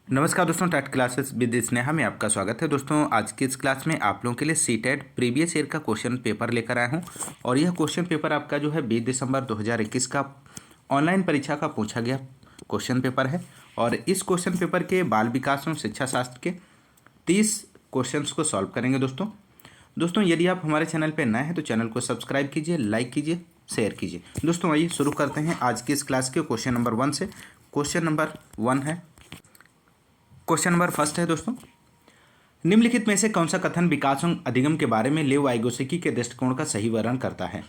नमस्कार दोस्तों, TET classes with Sneha में आपका स्वागत है। दोस्तों, आज की इस क्लास में आप लोगों के लिए सीटेट प्रीवियस ईयर का क्वेश्चन पेपर लेकर आया हूं और यह क्वेश्चन पेपर आपका जो है 20 दिसंबर 2021 का ऑनलाइन परीक्षा का पूछा गया क्वेश्चन पेपर है। और इस क्वेश्चन पेपर के बाल विकास एवं शिक्षा शास्त्र के 30 क्वेश्चंस को सॉल्व करेंगे। दोस्तों यदि आप हमारे चैनल पर नए हैं तो चैनल को सब्सक्राइब कीजिए, लाइक कीजिए, शेयर कीजिए। दोस्तों आइए शुरू करते हैं आज की इस क्लास के क्वेश्चन नंबर 1 से। क्वेश्चन नंबर 1 है, क्वेश्चन नंबर फर्स्ट है दोस्तों, निम्नलिखित में से कौन सा कथन विकास एवं अधिगम के बारे में लेव वाइगोत्स्की के दृष्टिकोण का सही वर्णन करता है?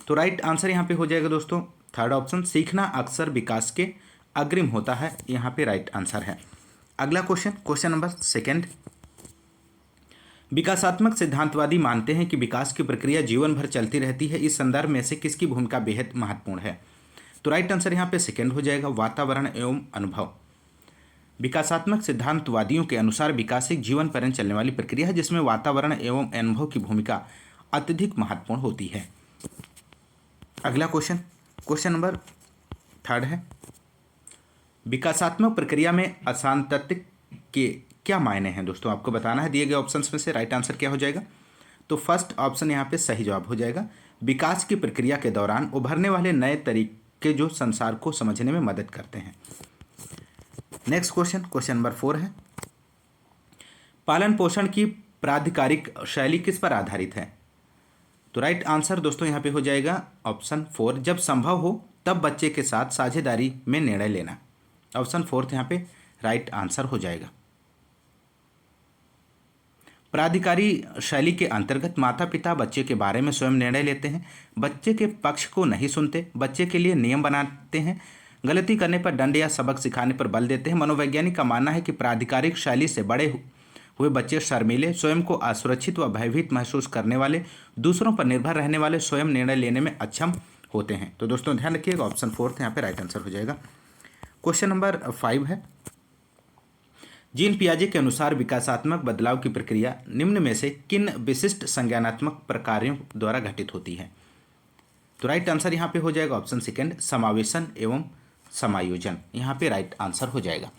तो राइट आंसर यहाँ पे हो जाएगा दोस्तों थर्ड ऑप्शन, सीखना अक्सर विकास के अग्रिम होता है। यहाँ पे राइट आंसर है। अगला क्वेश्चन, क्वेश्चन नंबर सेकेंड, विकासात्मक सिद्धांतवादी मानते हैं कि विकास की प्रक्रिया जीवन भर चलती रहती है। इस संदर्भ में से किसकी भूमिका बेहद महत्वपूर्ण है? तो राइट आंसर यहाँ पे सेकेंड हो जाएगा, वातावरण एवं अनुभव। विकासात्मक सिद्धांतवादियों के अनुसार विकास एक जीवन पर्यंत चलने वाली प्रक्रिया है जिसमें वातावरण एवं अनुभव की भूमिका अत्यधिक महत्वपूर्ण होती है। अगला क्वेश्चन, क्वेश्चन नंबर थर्ड है, विकासात्मक प्रक्रिया में असांतत्य के क्या मायने हैं? दोस्तों आपको बताना है दिए गए ऑप्शंस में से राइट आंसर क्या हो जाएगा। तो फर्स्ट ऑप्शन यहाँ पे सही जवाब हो जाएगा। विकास की प्रक्रिया के दौरान उभरने वाले नए तरीके जो संसार को समझने में मदद करते हैं। नेक्स्ट क्वेश्चन, क्वेश्चन नंबर 4 है, पालन पोषण की प्राधिकारिक शैली किस पर आधारित है? तो राइट आंसर दोस्तों यहाँ पे हो जाएगा ऑप्शन 4, जब संभव हो तब बच्चे के साथ साझेदारी में निर्णय लेना। ऑप्शन 4 यहाँ पे राइट आंसर हो जाएगा। प्राधिकारी शैली के अंतर्गत माता पिता बच्चे के बारे में स्वयं निर्णय लेते हैं, बच्चे के पक्ष को नहीं सुनते, बच्चे के लिए नियम बनाते हैं, गलती करने पर दंड या सबक सिखाने पर बल देते हैं। मनोवैज्ञानिक का मानना है कि प्राधिकारिक शैली से बड़े हुए बच्चे शर्मीले, स्वयं को असुरक्षित व भयभीत महसूस करने वाले, दूसरों पर निर्भर रहने वाले, स्वयं निर्णय लेने में अक्षम होते हैं। तो दोस्तों ध्यान रखिएगा, ऑप्शन 4 यहाँ पे राइट आंसर हो जाएगा। क्वेश्चन नंबर 5 है, जीन पियाजे के अनुसार विकासात्मक बदलाव की प्रक्रिया निम्न में से किन विशिष्ट संज्ञानात्मक प्रकारों द्वारा घटित होती है? तो राइट आंसर यहाँ पे हो जाएगा ऑप्शन सेकेंड, समावेशन एवं समायोजन। यहाँ पे राइट आंसर हो जाएगा।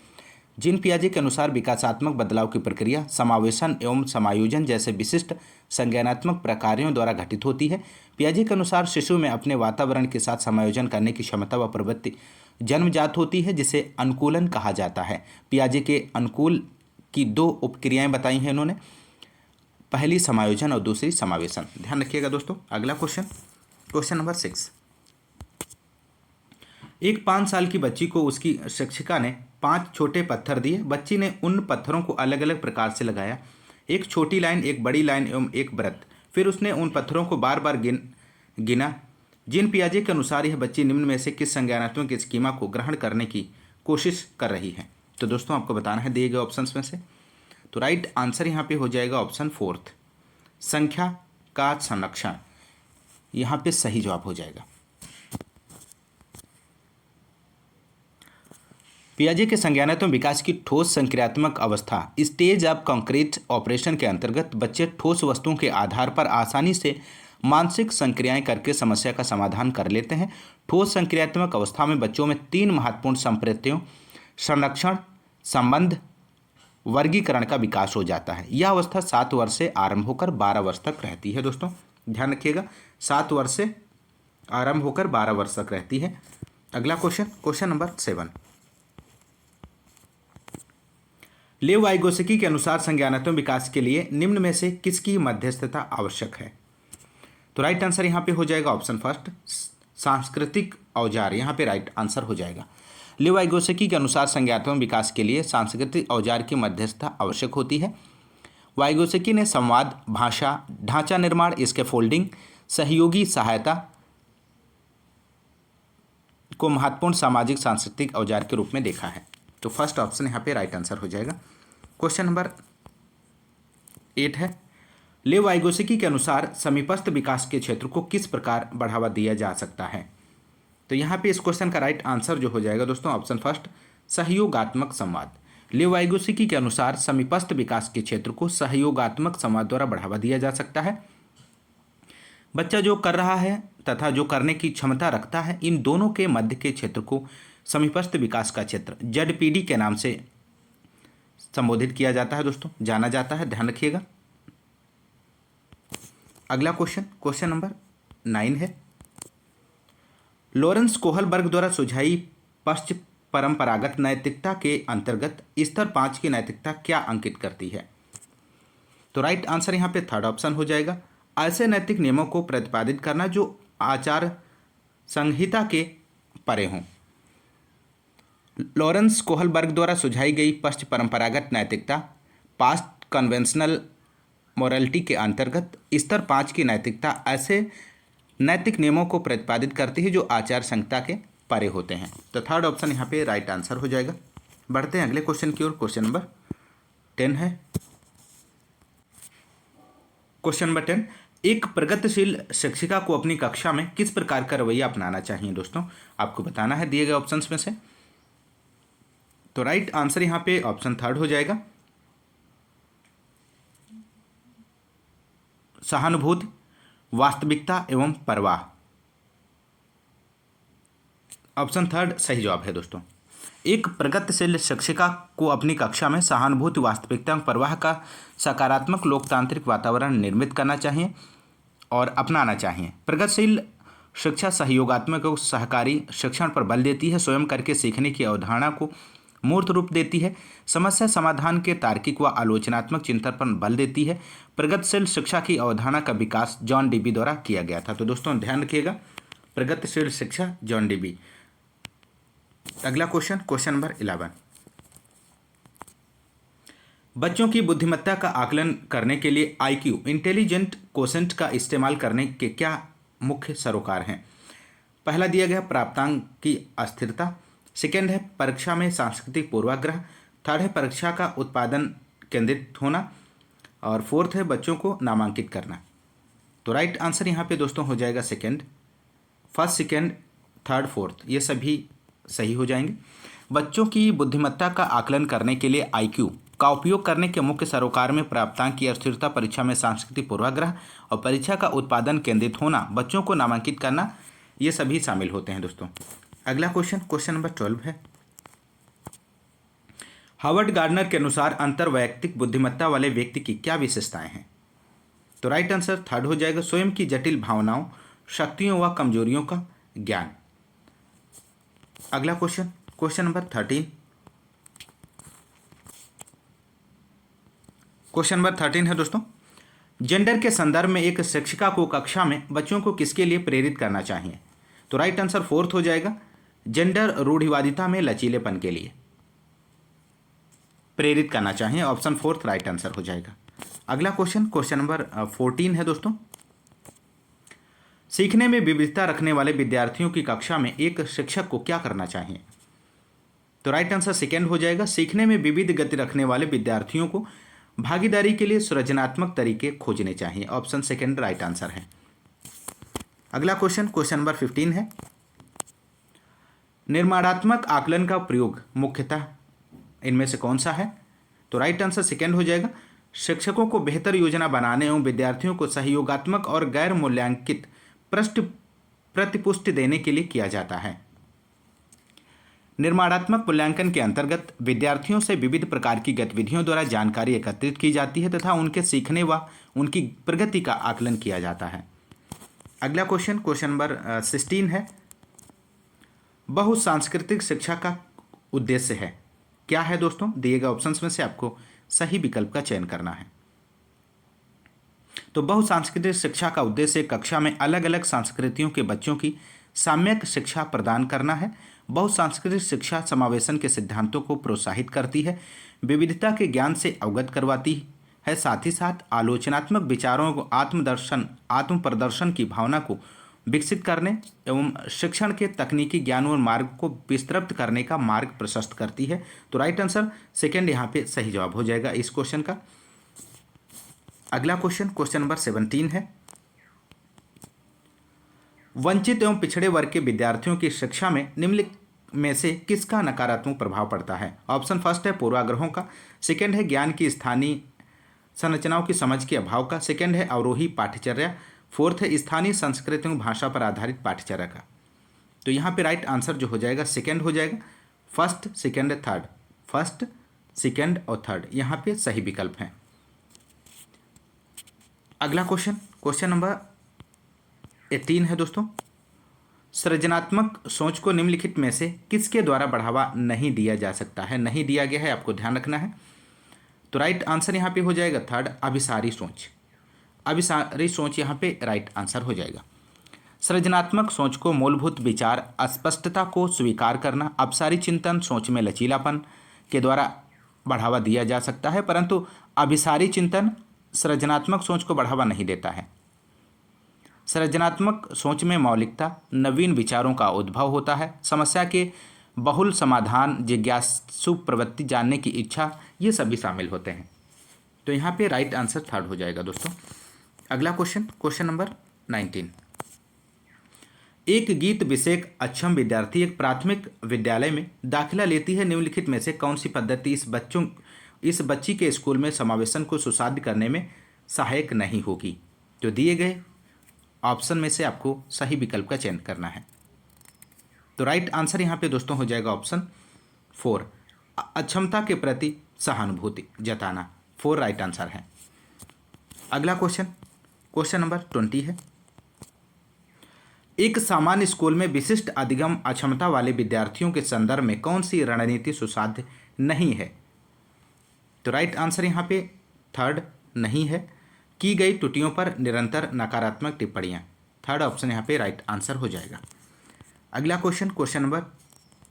जीन पियाजे के अनुसार विकासात्मक बदलाव की प्रक्रिया समावेशन एवं समायोजन जैसे विशिष्ट संज्ञानात्मक प्रकारों द्वारा घटित होती है। पियाजे के अनुसार शिशु में अपने वातावरण के साथ समायोजन करने की क्षमता व प्रवृत्ति जन्मजात होती है जिसे अनुकूलन कहा जाता है। पियाजे के अनुकूल की 2 उपक्रियाएं बताई हैं इन्होंने, पहली समायोजन और दूसरी समावेशन। ध्यान रखिएगा दोस्तों। अगला क्वेश्चन, क्वेश्चन नंबर 6, एक 5 साल की बच्ची को उसकी शिक्षिका ने 5 छोटे पत्थर दिए। बच्ची ने उन पत्थरों को अलग अलग प्रकार से लगाया, एक छोटी लाइन, एक बड़ी लाइन एवं एक वृत्त। फिर उसने उन पत्थरों को बार बार गिना। जीन पियाजे के अनुसार यह बच्ची निम्न में से किस संज्ञानात्मक स्कीमा को ग्रहण करने की कोशिश कर रही है? तो दोस्तों आपको बताना है दिए गए ऑप्शंस में से। तो राइट आंसर यहाँ पे हो जाएगा ऑप्शन 4, संख्या का संरक्षण। यहाँ पे सही जवाब हो जाएगा। पियाजे के संज्ञानात्मक विकास की ठोस संक्रियात्मक अवस्था स्टेज ऑफ कंक्रीट ऑपरेशन के अंतर्गत बच्चे ठोस वस्तुओं के आधार पर आसानी से मानसिक संक्रियाएं करके समस्या का समाधान कर लेते हैं। ठोस संक्रियात्मक अवस्था में बच्चों में 3 महत्वपूर्ण संप्रेत्यों संरक्षण, संबंध, वर्गीकरण का विकास हो जाता है। यह अवस्था 7 वर्ष से आरंभ होकर 12 वर्ष तक रहती है। दोस्तों ध्यान रखिएगा, 7 वर्ष से आरंभ होकर 12 वर्ष तक रहती है। अगला क्वेश्चन, क्वेश्चन नंबर 7, लेव वाइगोत्स्की के अनुसार संज्ञानात्मक विकास के लिए निम्न में से किसकी मध्यस्थता आवश्यक है? तो राइट आंसर यहाँ पे हो जाएगा ऑप्शन फर्स्ट, सांस्कृतिक औजार। यहाँ पे राइट आंसर हो जाएगा। लेव वाइगोत्स्की के अनुसार संज्ञानात्मक विकास के लिए सांस्कृतिक औजार की मध्यस्थता आवश्यक होती है। वाइगोत्स्की ने संवाद, भाषा, ढांचा निर्माण, स्कैफोल्डिंग, सहयोगी सहायता को महत्वपूर्ण सामाजिक सांस्कृतिक औजार के रूप में देखा है। तो फर्स्ट ऑप्शन यहाँ पे राइट आंसर हो जाएगा। क्वेश्चन नंबर 8 है, लेव वाइगोत्स्की के अनुसार समीपस्थ विकास के क्षेत्र को किस प्रकार बढ़ावा दिया जा सकता है? तो यहाँ पे इस क्वेश्चन का राइट आंसर जो हो जाएगा दोस्तों ऑप्शन फर्स्ट, सहयोगात्मक संवाद। लेव वाइगोत्स्की के अनुसार समीपस्थ विकास के क्षेत्र को सहयोगात्मक संवाद द्वारा बढ़ावा दिया जा सकता है। बच्चा जो कर रहा है तथा जो करने की क्षमता रखता है, इन दोनों के मध्य के क्षेत्र को समीपस्थ विकास का क्षेत्र ZPD के नाम से संबोधित किया जाता है दोस्तों, जाना जाता है, ध्यान रखिएगा। अगला क्वेश्चन, क्वेश्चन नंबर 9 है, लॉरेंस कोहलबर्ग द्वारा सुझाई पश्च परंपरागत नैतिकता के अंतर्गत स्तर 5 की नैतिकता क्या अंकित करती है? तो राइट आंसर यहाँ पे थर्ड ऑप्शन हो जाएगा, ऐसे नैतिक नियमों को प्रतिपादित करना जो आचार संहिता के परे हों। लॉरेंस कोहलबर्ग द्वारा सुझाई गई पश्च परंपरागत नैतिकता पास्ट कन्वेंशनल मोरालिटी के अंतर्गत स्तर 5 की नैतिकता ऐसे नैतिक नियमों को प्रतिपादित करती है जो आचार संहिता के परे होते हैं। तो थर्ड ऑप्शन यहाँ पे राइट आंसर हो जाएगा। बढ़ते हैं अगले क्वेश्चन की ओर, क्वेश्चन नंबर 10 है। क्वेश्चन नंबर 10, एक प्रगतिशील शिक्षिका को अपनी कक्षा में किस प्रकार का रवैया अपनाना चाहिए? दोस्तों आपको बताना है दिए गए ऑप्शंस में से। तो राइट आंसर यहाँ पे ऑप्शन थर्ड हो जाएगा, सहानुभूति, वास्तविकता एवं परवाह। ऑप्शन थर्ड सही जवाब है दोस्तों। एक प्रगतिशील शिक्षिका को अपनी कक्षा में सहानुभूति, वास्तविकता एवं परवाह का सकारात्मक लोकतांत्रिक वातावरण निर्मित करना चाहिए और अपनाना चाहिए। प्रगतिशील शिक्षा सहयोगात्मक और सहकारी शिक्षण पर बल देती है, स्वयं करके सीखने की अवधारणा को मूर्त रूप देती है, समस्या समाधान के तार्किक व आलोचनात्मक चिंतन पर बल देती है। प्रगतिशील शिक्षा की अवधारणा का विकास जॉन डीबी द्वारा किया गया था। तो दोस्तों ध्यान रखिएगा, प्रगतिशील शिक्षा जॉन डीबी। अगला क्वेश्चन, क्वेश्चन नंबर 11, बच्चों की बुद्धिमत्ता का आकलन करने के लिए आईक्यू इंटेलिजेंट कोशेंट का इस्तेमाल करने के क्या मुख्य सरोकार हैं? पहला दिया गया प्राप्तांक की अस्थिरता, सेकेंड है परीक्षा में सांस्कृतिक पूर्वाग्रह, थर्ड है परीक्षा का उत्पादन केंद्रित होना, और फोर्थ है बच्चों को नामांकित करना। तो राइट आंसर यहाँ पे दोस्तों हो जाएगा second, first, second, third, fourth, ये सभी सही हो जाएंगे। बच्चों की बुद्धिमत्ता का आकलन करने के लिए आईक्यू का उपयोग करने के मुख्य सरोकार में प्राप्तांक की अस्थिरता, परीक्षा में सांस्कृतिक पूर्वाग्रह और परीक्षा का उत्पादन केंद्रित होना, बच्चों को नामांकित करना, ये सभी शामिल होते हैं दोस्तों। अगला क्वेश्चन, क्वेश्चन नंबर 12 है, हार्वर्ड गार्डनर के अनुसार अंतर्वैयक्तिक बुद्धिमत्ता वाले व्यक्ति की क्या विशेषताएं हैं? तो राइट आंसर थर्ड हो जाएगा, स्वयं की जटिल भावनाओं, शक्तियों व कमजोरियों का ज्ञान। अगला question, question number 13, question number 13 है दोस्तों, जेंडर के संदर्भ में एक शिक्षिका को कक्षा में बच्चों को किसके लिए प्रेरित करना चाहिए? तो राइट आंसर फोर्थ हो जाएगा, जेंडर रूढ़िवादिता में लचीलेपन के लिए प्रेरित करना चाहिए। ऑप्शन फोर्थ राइट आंसर हो जाएगा। अगला क्वेश्चन, क्वेश्चन नंबर 14 है दोस्तों, सीखने में विविधता रखने वाले विद्यार्थियों की कक्षा में एक शिक्षक को क्या करना चाहिए? तो राइट आंसर सेकेंड हो जाएगा, सीखने में विविध गति रखने वाले विद्यार्थियों को भागीदारी के लिए सृजनात्मक तरीके खोजने चाहिए। ऑप्शन सेकेंड राइट आंसर है। अगला क्वेश्चन, क्वेश्चन नंबर 15 है, निर्माणात्मक आकलन का प्रयोग मुख्यतः इनमें से कौन सा है? तो राइट आंसर सेकेंड हो जाएगा, शिक्षकों को बेहतर योजना बनाने एवं विद्यार्थियों को सहयोगात्मक और गैर मूल्यांकित प्रतिपुष्टि देने के लिए किया जाता है। निर्माणात्मक मूल्यांकन के अंतर्गत विद्यार्थियों से विविध प्रकार की गतिविधियों द्वारा जानकारी एकत्रित की जाती है तथा उनके सीखने व उनकी प्रगति का आकलन किया जाता है। अगला क्वेश्चन, क्वेश्चन नंबर 16 है, बहुसांस्कृतिक शिक्षा का उद्देश्य है क्या है? दोस्तों दिए गए ऑप्शंस में से आपको सही विकल्प का चयन करना है। तो बहुसांस्कृतिक शिक्षा का उद्देश्य कक्षा में अलग अलग संस्कृतियों के बच्चों की साम्यक शिक्षा प्रदान करना है। बहुसांस्कृतिक शिक्षा समावेशन के सिद्धांतों को प्रोत्साहित करती है, विविधता के ज्ञान से अवगत करवाती है, साथ ही साथ आलोचनात्मक विचारों को आत्म प्रदर्शन की भावना को विकसित करने एवं शिक्षण के तकनीकी ज्ञान और मार्ग को विस्तृत करने का मार्ग प्रशस्त करती है। तो राइट आंसर सेकेंड यहाँ पे सही जवाब हो जाएगा इस क्वेश्चन का। अगला क्वेश्चन, क्वेश्चन नंबर 17 है, वंचित एवं पिछड़े वर्ग के विद्यार्थियों की शिक्षा में निम्नलिखित में से किसका नकारात्मक प्रभाव पड़ता है? ऑप्शन फर्स्ट है पूर्वाग्रहों का, सेकेंड है ज्ञान की स्थानीय संरचनाओं की समझ के अभाव का, सेकेंड है अवरोही पाठ्यचर्या, फोर्थ है स्थानीय संस्कृतियों भाषा पर आधारित पाठ्यचर्या का। तो यहाँ पे राइट आंसर जो हो जाएगा सेकेंड हो जाएगा, first, second, third, first, second और थर्ड यहाँ पे सही विकल्प हैं। अगला क्वेश्चन, क्वेश्चन नंबर 18 है दोस्तों। सृजनात्मक सोच को निम्नलिखित में से किसके द्वारा बढ़ावा नहीं दिया जा सकता है? नहीं दिया गया है, आपको ध्यान रखना है। तो राइट आंसर यहाँ पे हो जाएगा थर्ड, अभिसारी सोच। अभिसारी सोच यहाँ पे राइट आंसर हो जाएगा। सृजनात्मक सोच को मूलभूत विचार, अस्पष्टता को स्वीकार करना, अपसारी चिंतन सोच में लचीलापन के द्वारा बढ़ावा दिया जा सकता है, परंतु अभिसारी चिंतन सृजनात्मक सोच को बढ़ावा नहीं देता है। सृजनात्मक सोच में मौलिकता, नवीन विचारों का उद्भव होता है, समस्या के बहुल समाधान, जिज्ञासु प्रवृत्ति, जानने की इच्छा, ये सभी शामिल होते हैं। तो यहाँ पे राइट आंसर थर्ड हो जाएगा दोस्तों। अगला क्वेश्चन, क्वेश्चन नंबर 19। एक गीत विषयक अक्षम विद्यार्थी एक प्राथमिक विद्यालय में दाखिला लेती है। निम्नलिखित में से कौन सी पद्धति इस बच्ची के स्कूल में समावेशन को सुसाध्य करने में सहायक नहीं होगी? तो दिए गए ऑप्शन में से आपको सही विकल्प का चयन करना है। तो राइट आंसर यहाँ पे दोस्तों हो जाएगा ऑप्शन 4, अक्षमता के प्रति सहानुभूति जताना। 4 राइट आंसर है। अगला क्वेश्चन, क्वेश्चन नंबर 20 है। एक सामान्य स्कूल में विशिष्ट अधिगम अक्षमता वाले विद्यार्थियों के संदर्भ में कौन सी रणनीति सुसाध्य नहीं है? तो राइट आंसर यहाँ पे थर्ड, नहीं है। की गई त्रुटियों पर निरंतर नकारात्मक टिप्पणियाँ। थर्ड ऑप्शन यहाँ पे राइट आंसर हो जाएगा। अगला क्वेश्चन, क्वेश्चन नंबर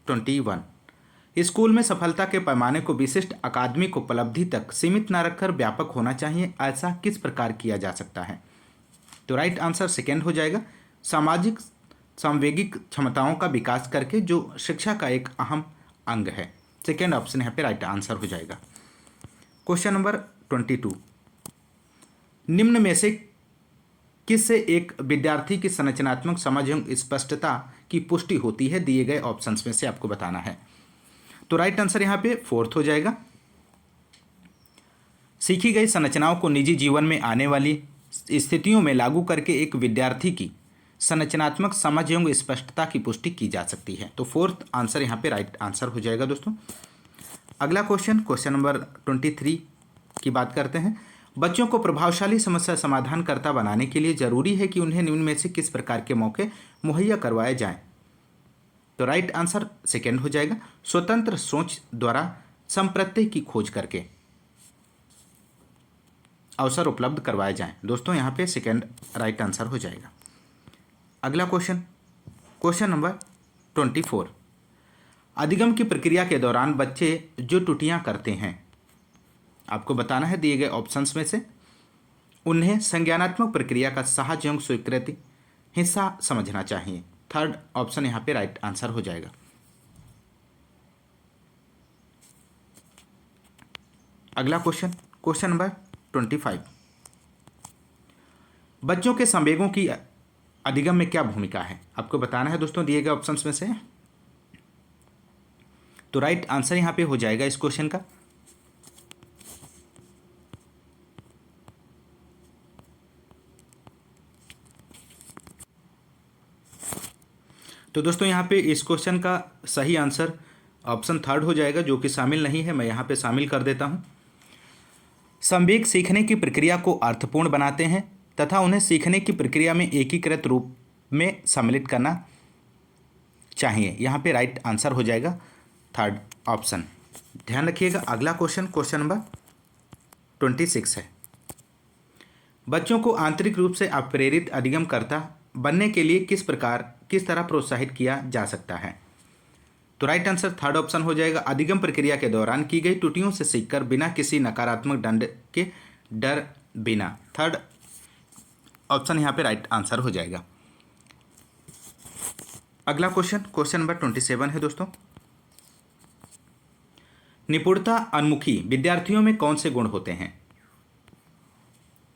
21। स्कूल में सफलता के पैमाने को विशिष्ट अकादमिक उपलब्धि तक सीमित न रखकर व्यापक होना चाहिए, ऐसा किस प्रकार किया जा सकता है? तो राइट आंसर सेकेंड हो जाएगा, सामाजिक सांवेगिक क्षमताओं का विकास करके, जो शिक्षा का एक अहम अंग है। सेकेंड ऑप्शन यहाँ पे राइट आंसर हो जाएगा। Question number 22। निम्न में से किससे एक विद्यार्थी की संरचनात्मक समझ एवं स्पष्टता की पुष्टि होती है? दिए गए ऑप्शंस में से आपको बताना है। तो राइट आंसर यहाँ पे फोर्थ हो जाएगा, सीखी गई संरचनाओं को निजी जीवन में आने वाली स्थितियों में लागू करके एक विद्यार्थी की संरचनात्मक समझ एवं स्पष्टता की पुष्टि की जा सकती है। तो फोर्थ आंसर यहाँ पे राइट आंसर हो जाएगा दोस्तों। अगला क्वेश्चन, क्वेश्चन नंबर 23 की बात करते हैं। बच्चों को प्रभावशाली समस्या समाधानकर्ता बनाने के लिए जरूरी है कि उन्हें निम्न में से किस प्रकार के मौके मुहैया करवाए जाएं? तो राइट आंसर सेकेंड हो जाएगा, स्वतंत्र सोच द्वारा संप्रत्यय की खोज करके अवसर उपलब्ध करवाए जाएं। दोस्तों यहाँ पे सेकेंड राइट आंसर हो जाएगा। अगला क्वेश्चन, क्वेश्चन नंबर 24। अधिगम की प्रक्रिया के दौरान बच्चे जो त्रुटियां करते हैं, आपको बताना है दिए गए ऑप्शंस में से उन्हें संज्ञानात्मक प्रक्रिया का सहज एवं स्वीकृति हिस्सा समझना चाहिए। थर्ड ऑप्शन यहाँ पे राइट आंसर हो जाएगा। अगला क्वेश्चन, क्वेश्चन नंबर 25। बच्चों के संवेगों की अधिगम में क्या भूमिका है? आपको बताना है दोस्तों दिए गए ऑप्शंस में से। तो राइट आंसर यहां पे हो जाएगा इस क्वेश्चन का तो दोस्तों यहाँ पे इस क्वेश्चन का सही आंसर ऑप्शन थर्ड हो जाएगा, जो कि शामिल नहीं है। मैं यहाँ पे शामिल कर देता हूँ। संवेग सीखने की प्रक्रिया को अर्थपूर्ण बनाते हैं तथा उन्हें सीखने की प्रक्रिया में एकीकृत रूप में सम्मिलित करना चाहिए। यहाँ पे राइट आंसर हो जाएगा थर्ड ऑप्शन। ध्यान रखिएगा। अगला क्वेश्चन, क्वेश्चन नंबर 26 है। बच्चों को आंतरिक रूप से अप्रेरित अधिगमकर्ता बनने के लिए किस तरह प्रोत्साहित किया जा सकता है? तो राइट आंसर थर्ड ऑप्शन हो जाएगा, अधिगम प्रक्रिया के दौरान की गई त्रुटियों से सीखकर बिना किसी नकारात्मक दंड के डर बिना। थर्ड ऑप्शन यहाँ पे राइट आंसर हो जाएगा। अगला क्वेश्चन, क्वेश्चन नंबर 27 है दोस्तों। निपुणता उन्मुखी विद्यार्थियों में कौन से गुण होते हैं?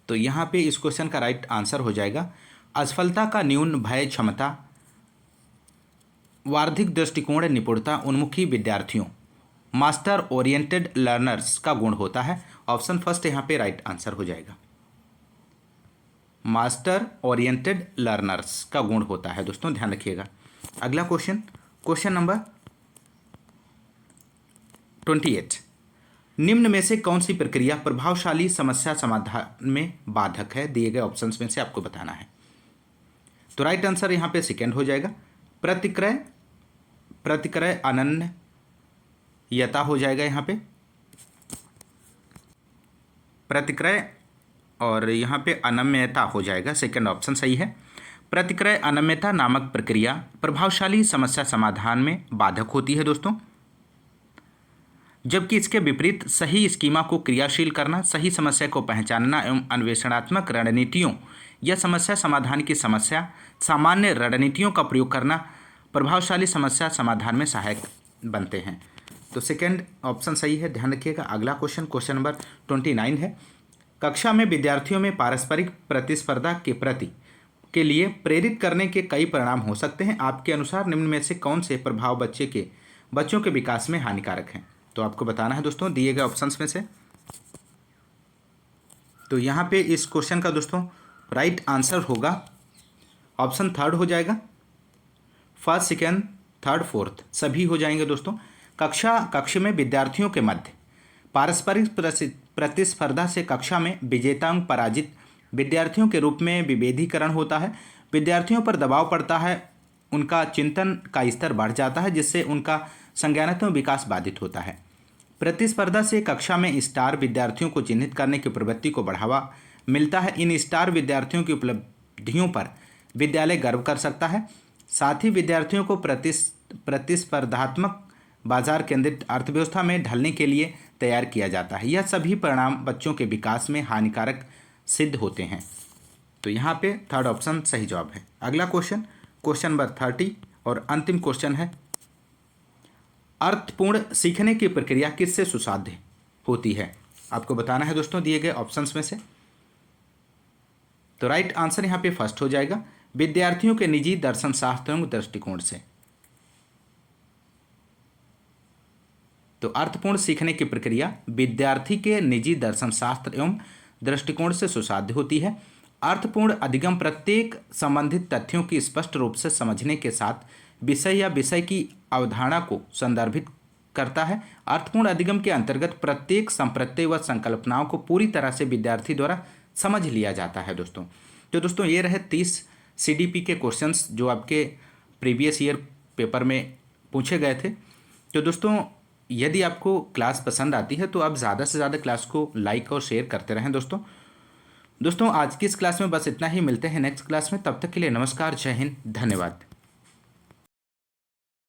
तो यहाँ पे इस क्वेश्चन का राइट आंसर हो जाएगा असफलता का न्यून भय क्षमता, वार्धिक दृष्टिकोण निपुणता उन्मुखी विद्यार्थियों मास्टर ओरिएंटेड लर्नर्स का गुण होता है। ऑप्शन फर्स्ट यहाँ पे राइट आंसर हो जाएगा, मास्टर ओरिएंटेड लर्नर्स का गुण होता है। दोस्तों ध्यान रखिएगा। अगला क्वेश्चन, क्वेश्चन नंबर 28। निम्न में से कौन सी प्रक्रिया प्रभावशाली समस्या समाधान में बाधक है? दिए गए ऑप्शंस में से आपको बताना है। तो राइट आंसर यहाँ पे सेकेंड हो जाएगा, प्रतिक्रय प्रतिक्रय अनन्यता हो जाएगा यहाँ पे प्रतिक्रय, और यहाँ पे अनम्यता हो जाएगा, सेकंड ऑप्शन सही है। प्रतिक्रय अनम्यता नामक प्रक्रिया प्रभावशाली समस्या समाधान में बाधक होती है दोस्तों, जबकि इसके विपरीत सही स्कीमा को क्रियाशील करना, सही समस्या को पहचानना एवं अन्वेषणात्मक रणनीतियों या समस्या समाधान की समस्या सामान्य रणनीतियों का प्रयोग करना प्रभावशाली समस्या समाधान में सहायक बनते हैं। तो सेकंड ऑप्शन सही है, ध्यान रखिएगा। अगला क्वेश्चन नंबर 29 है, कक्षा में विद्यार्थियों में पारस्परिक प्रतिस्पर्धा के लिए प्रेरित करने के कई परिणाम हो सकते हैं। आपके अनुसार निम्न में से कौन से प्रभाव बच्चों के विकास में हानिकारक हैं? तो आपको बताना है दोस्तों दिए गए ऑप्शंस में से। तो यहाँ पे इस क्वेश्चन का दोस्तों राइट आंसर होगा ऑप्शन थर्ड हो जाएगा, फर्स्ट सेकेंड थर्ड फोर्थ सभी हो जाएंगे दोस्तों। कक्षा में विद्यार्थियों के मध्य पारस्परिक प्रतिस्पर्धा से कक्षा में विजेता एवं पराजित विद्यार्थियों के रूप में विभेदीकरण होता है। विद्यार्थियों पर दबाव पड़ता है, उनका चिंतन का स्तर बढ़ जाता है, जिससे उनका संज्ञानात्मक विकास बाधित होता है। प्रतिस्पर्धा से कक्षा में स्टार विद्यार्थियों को चिन्हित करने की प्रवृत्ति को बढ़ावा मिलता है। इन स्टार विद्यार्थियों की उपलब्धियों पर विद्यालय गर्व कर सकता है। साथ ही विद्यार्थियों को प्रतिस्पर्धात्मक बाजार केंद्रित अर्थव्यवस्था में ढलने के लिए तैयार किया जाता है। यह सभी परिणाम बच्चों के विकास में हानिकारक सिद्ध होते हैं। तो यहाँ पे थर्ड ऑप्शन सही जवाब है। अगला क्वेश्चन नंबर 30 और अंतिम क्वेश्चन है, अर्थपूर्ण सीखने की प्रक्रिया किससे सुसाध्य होती है? आपको बताना है दोस्तों दिए गए ऑप्शंस में से। तो राइट आंसर यहाँ पे फर्स्ट हो जाएगा, विद्यार्थियों के निजी दर्शन शास्त्र एवं दृष्टिकोण से। तो अर्थपूर्ण सीखने की प्रक्रिया विद्यार्थी के निजी दर्शन शास्त्र एवं दृष्टिकोण से सुसाध्य होती है। अर्थपूर्ण अधिगम प्रत्येक संबंधित तथ्यों की स्पष्ट रूप से समझने के साथ विषय या विषय की अवधारणा को संदर्भित करता है। अर्थपूर्ण अधिगम के अंतर्गत प्रत्येक संप्रत्यय व संकल्पनाओं को पूरी तरह से विद्यार्थी द्वारा समझ लिया जाता है दोस्तों। तो दोस्तों ये रहे 30 CDP के क्वेश्चंस जो आपके प्रीवियस ईयर पेपर में पूछे गए थे। तो दोस्तों यदि आपको क्लास पसंद आती है तो आप ज़्यादा से ज़्यादा क्लास को लाइक और शेयर करते रहें दोस्तों आज की इस क्लास में बस इतना ही। मिलते हैं नेक्स्ट क्लास में, तब तक के लिए नमस्कार, जय हिंद, धन्यवाद।